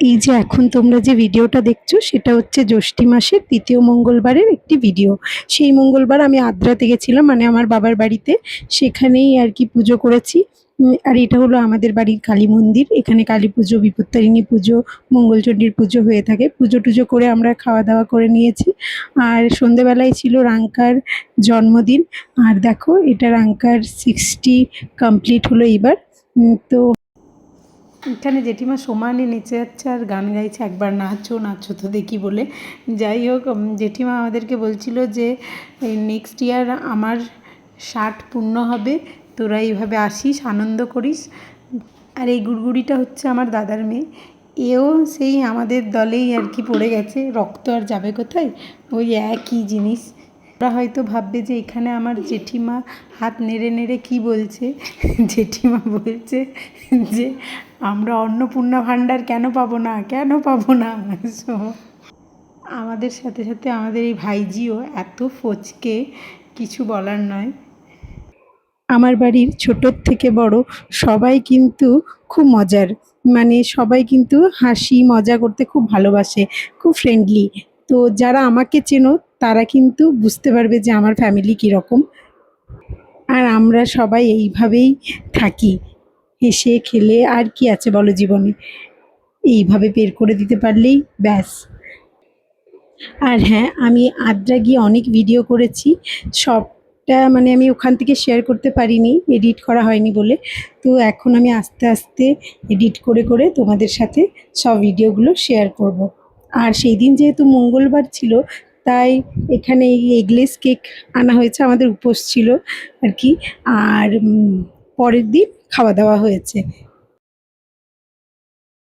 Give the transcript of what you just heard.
এই যে এখন তোমরা যে ভিডিওটা দেখছো সেটা হচ্ছে জ্যৈষ্ঠী মাসের ৩য় মঙ্গলবারের একটি ভিডিও। সেই মঙ্গলবার আমি আদ্রাতে গেছিলাম, মানে আমার বাবার বাড়িতে। সেখানেই আর কি পুজো করেছি। আর এটা হলো আমাদের বাড়ির কালী মন্দির। এখানে কালী পুজো, বিপত্তারিণী পুজো, মঙ্গলচণ্ডীর পুজো হয়ে থাকে। পুজো-টুজো করে আমরা খাওয়া-দাওয়া করে নিয়েছি। আর সন্ধেবেলায় ছিল রাঙ্কার জন্মদিন। আর দেখো এটা রাঙ্কার 60 কমপ্লিট হলো এইবার। তো এখানে জেঠিমা সমানে নেচে যাচ্ছে আর গান গাইছে, একবার নাচো নাচো তো দেখি বলে। যাই হোক, জেঠিমা আমাদেরকে বলছিল যে নেক্সট ইয়ার আমার 60 পূর্ণ হবে, তোরা এইভাবে আসিস, আনন্দ করিস। আর এই গুড়গুড়িটা হচ্ছে আমার দাদার মেয়ে। এও সেই আমাদের দলেই আর কি পড়ে গেছে, রক্ত আর যাবে কোথায়, ওই একই জিনিস। ওরা হয়তো ভাববে যে এখানে আমার জেঠিমা হাত নেড়ে নেড়ে কী বলছে। জেঠিমা বলছে যে আমরা অন্নপূর্ণা ভাণ্ডার কেন পাবো না, কেন পাবো না। সো আমাদের সাথে সাথে আমাদের এই ভাইজিও এত ফচকে, কিছু বলার নয়। আমার বাড়ির ছোটোর থেকে বড় সবাই কিন্তু খুব মজার, মানে সবাই কিন্তু হাসি মজা করতে খুব ভালোবাসে, খুব ফ্রেন্ডলি। তো যারা আমাকে চেনো তারা কিন্তু বুঝতে পারবে যে আমার ফ্যামিলি কীরকম। আর আমরা সবাই এইভাবেই থাকি, হেসে খেলে। আর কি আছে বলো জীবনে, এইভাবে বের করে দিতে পারলেই ব্যাস। আর হ্যাঁ, আমি আদ্রা গিয়ে অনেক ভিডিও করেছি। সবটা মানে আমি ওখান থেকে শেয়ার করতে পারিনি, এডিট করা হয়নি বলে। তো এখন আমি আস্তে আস্তে এডিট করে করে তোমাদের সাথে সব ভিডিওগুলো শেয়ার করব। আর সেই দিন যেহেতু মঙ্গলবার ছিল, তাই এখানে এই এগলেস কেক আনা হয়েছে, আমাদের উপোস ছিল আর কি। আর পরের দিন খাওয়া দাওয়া হয়েছে।